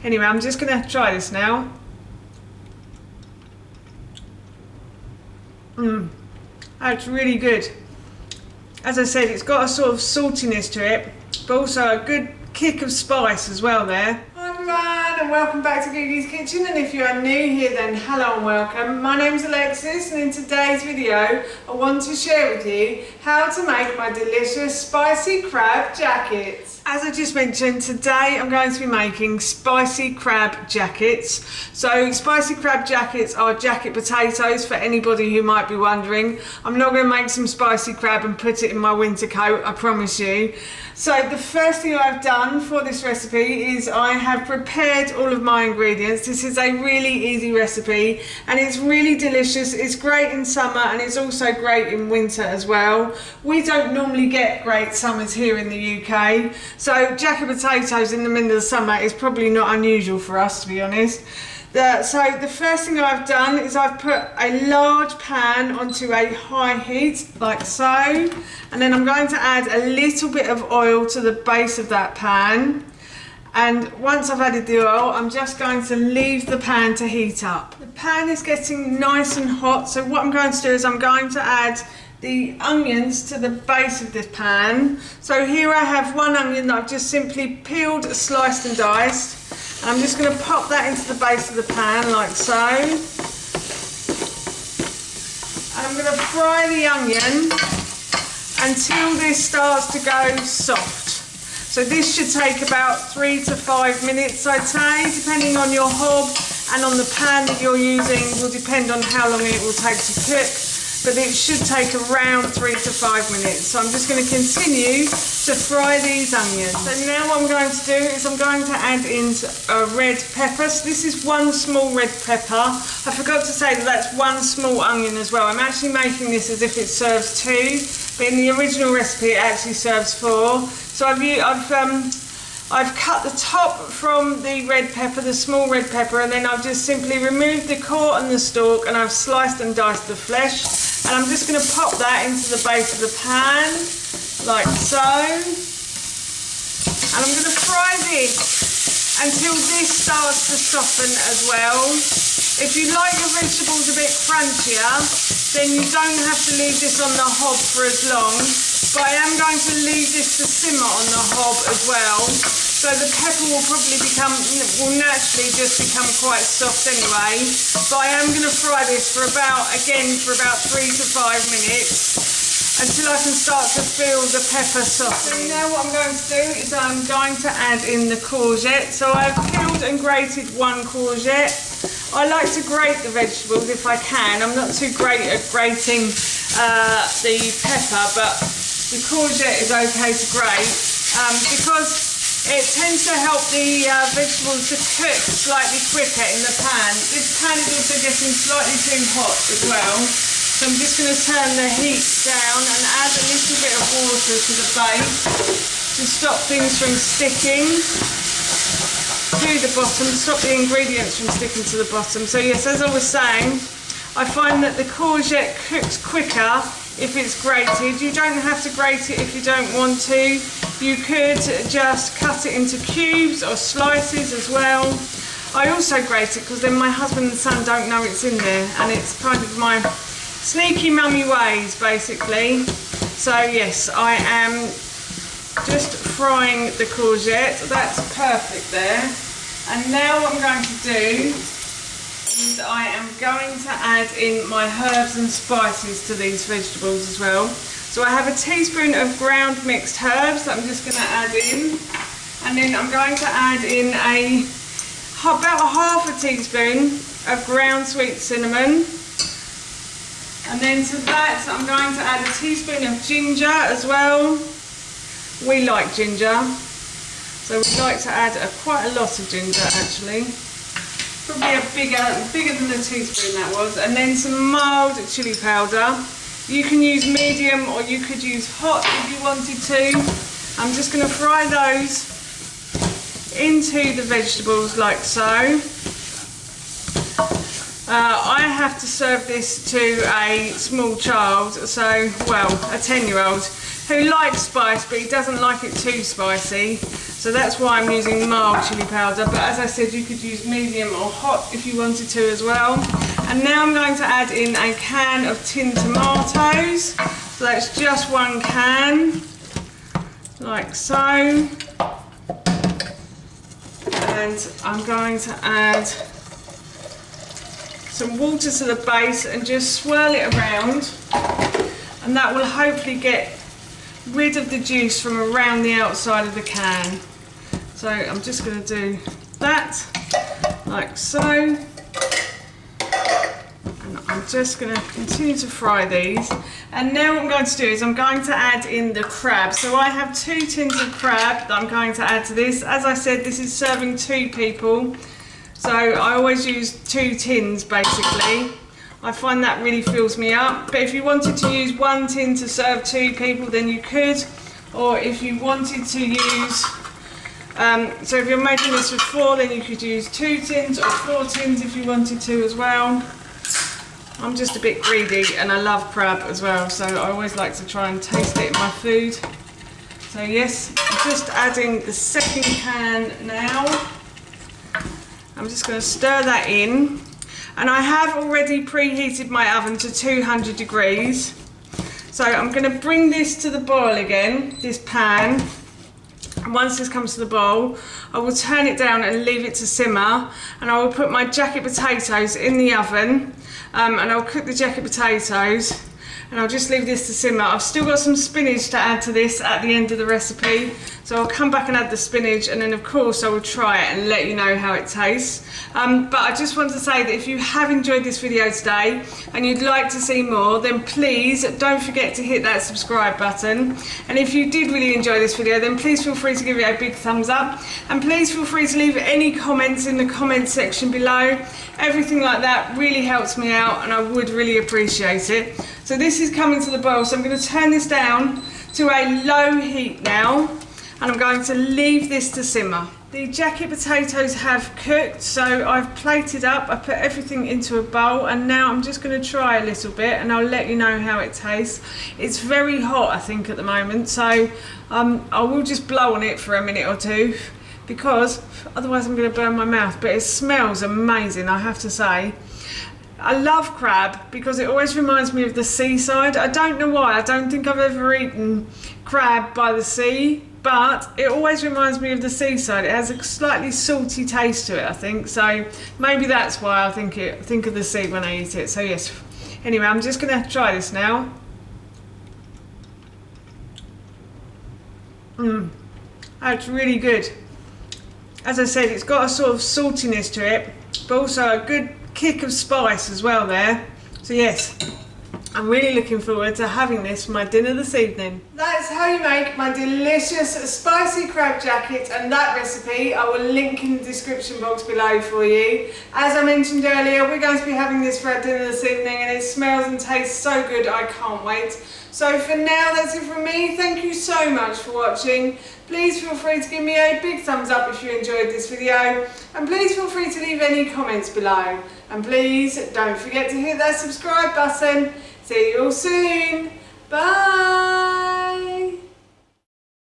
Anyway, I'm just going to try this now. That's really good. As I said, it's got a sort of saltiness to it, but also a good kick of spice as well there. Hi everyone, and welcome back to Gigi's Kitchen, and if you are new here then hello and welcome. My name's Alexis, and in today's video I want to share with you how to make my delicious spicy crab jackets. As I just mentioned, today I'm going to be making spicy crab jackets. So spicy crab jackets are jacket potatoes, for anybody who might be wondering. I'm not going to make some spicy crab and put it in my winter coat, I promise you. So the first thing I've done for this recipe is I have prepared all of my ingredients. This is a really easy recipe and it's really delicious. It's great in summer and it's also great in winter as well. We don't normally get great summers here in the UK, so jacket potatoes in the middle of the summer is probably not unusual for us, to be honest. So the first thing I've done is I've put a large pan onto a high heat, like so, and then I'm going to add a little bit of oil to the base of that pan. And once I've added the oil, I'm just going to leave the pan to heat up. The pan is getting nice and hot, so what I'm going to do is I'm going to add the onions to the base of this pan. So here I have one onion that I've just simply peeled, sliced and diced. And I'm just going to pop that into the base of the pan like so. And I'm going to fry the onion until this starts to go soft. So this should take about 3 to 5 minutes, I'd say, depending on your hob and on the pan that you're using will depend on how long it will take to cook. But it should take around 3 to 5 minutes. So I'm just going to continue to fry these onions. So now what I'm going to do is I'm going to add in a red pepper. So this is one small red pepper. I forgot to say that that's one small onion as well. I'm actually making this as if it serves 2, but in the original recipe it actually serves 4. So I've cut the top from the red pepper, the small red pepper, and then I've just simply removed the core and the stalk, and I've sliced and diced the flesh. And I'm just going to pop that into the base of the pan, like so. And I'm going to fry this until this starts to soften as well. If you like your vegetables a bit crunchier, then you don't have to leave this on the hob for as long. But I am going to leave this to simmer on the hob as well. So the pepper will naturally just become quite soft anyway. But I am going to fry this for about 3 to 5 minutes until I can start to feel the pepper soften. So now what I'm going to do is I'm going to add in the courgette. So I've peeled and grated one courgette. I like to grate the vegetables if I can. I'm not too great at grating the pepper, but the courgette is okay to grate because it tends to help the vegetables to cook slightly quicker in the pan. This pan is also getting slightly too hot as well. So I'm just going to turn the heat down and add a little bit of water to the base to stop things from sticking to the bottom, stop the ingredients from sticking to the bottom. So yes, as I was saying, I find that the courgette cooks quicker if it's grated. You don't have to grate it if you don't want to. You could just cut it into cubes or slices as well. I also grate it because then my husband and son don't know it's in there, and it's kind of my sneaky mummy ways basically. So yes, I am just frying the courgette. That's perfect there. And now what I'm going to do is I am going to add in my herbs and spices to these vegetables as well. So I have a teaspoon of ground mixed herbs that I'm just going to add in, and then I'm going to add in about half a teaspoon of ground sweet cinnamon, and then to that I'm going to add a teaspoon of ginger as well. We like ginger, so we like to add quite a lot of ginger actually. Probably bigger than the teaspoon that was. And then some mild chili powder. You can use medium or you could use hot if you wanted to. I'm just going to fry those into the vegetables like so. I have to serve this to a small child, so, well, a 10-year-old who likes spice but he doesn't like it too spicy. So that's why I'm using mild chili powder, but as I said, you could use medium or hot if you wanted to as well. And now I'm going to add in a can of tinned tomatoes. So that's just 1 can, like so. And I'm going to add some water to the base and just swirl it around, and that will hopefully get rid of the juice from around the outside of the can. So I'm just going to do that, like so. And I'm just going to continue to fry these. And now what I'm going to do is I'm going to add in the crab. So I have 2 tins of crab that I'm going to add to this. As I said, this is serving 2 people. So I always use 2 tins basically. I find that really fills me up. But if you wanted to use 1 tin to serve 2 people, then you could. Or if you wanted to use, so if you're making this for 4, then you could use 2 tins or 4 tins if you wanted to as well. I'm just a bit greedy and I love crab as well, so I always like to try and taste it in my food. So yes, I'm just adding the 2nd can now. I'm just going to stir that in. And I have already preheated my oven to 200 degrees. So I'm going to bring this to the boil again, this pan. And once this comes to the boil, I will turn it down and leave it to simmer. And I will put my jacket potatoes in the oven. And I'll cook the jacket potatoes. And I'll just leave this to simmer. I've still got some spinach to add to this at the end of the recipe. So I'll come back and add the spinach, and then of course I will try it and let you know how it tastes. But I just want to say that if you have enjoyed this video today and you'd like to see more, then please don't forget to hit that subscribe button. And if you did really enjoy this video, then please feel free to give it a big thumbs up. And please feel free to leave any comments in the comments section below. Everything like that really helps me out and I would really appreciate it. So this is coming to the boil, so I'm going to turn this down to a low heat now. And I'm going to leave this to simmer. The jacket potatoes have cooked, so I've plated up, I put everything into a bowl, and now I'm just going to try a little bit and I'll let you know how it tastes. It's very hot, I think, at the moment, so I will just blow on it for a minute or 2 because otherwise I'm going to burn my mouth, but it smells amazing, I have to say. I love crab because it always reminds me of the seaside. I don't know why, I don't think I've ever eaten crab by the sea, but it always reminds me of the seaside. It has a slightly salty taste to it, I think, so maybe that's why I think of the sea when I eat it. So yes, anyway, I'm just going to try this now. That's really good. As I said, it's got a sort of saltiness to it, but also a good kick of spice as well there. So yes, I'm really looking forward to having this for my dinner this evening. That's how you make my delicious spicy crab jacket, and that recipe I will link in the description box below for you. As I mentioned earlier, we're going to be having this for our dinner this evening and it smells and tastes so good, I can't wait. So for now, that's it from me. Thank you so much for watching. Please feel free to give me a big thumbs up if you enjoyed this video, and please feel free to leave any comments below. And please don't forget to hit that subscribe button. See you all soon. Bye.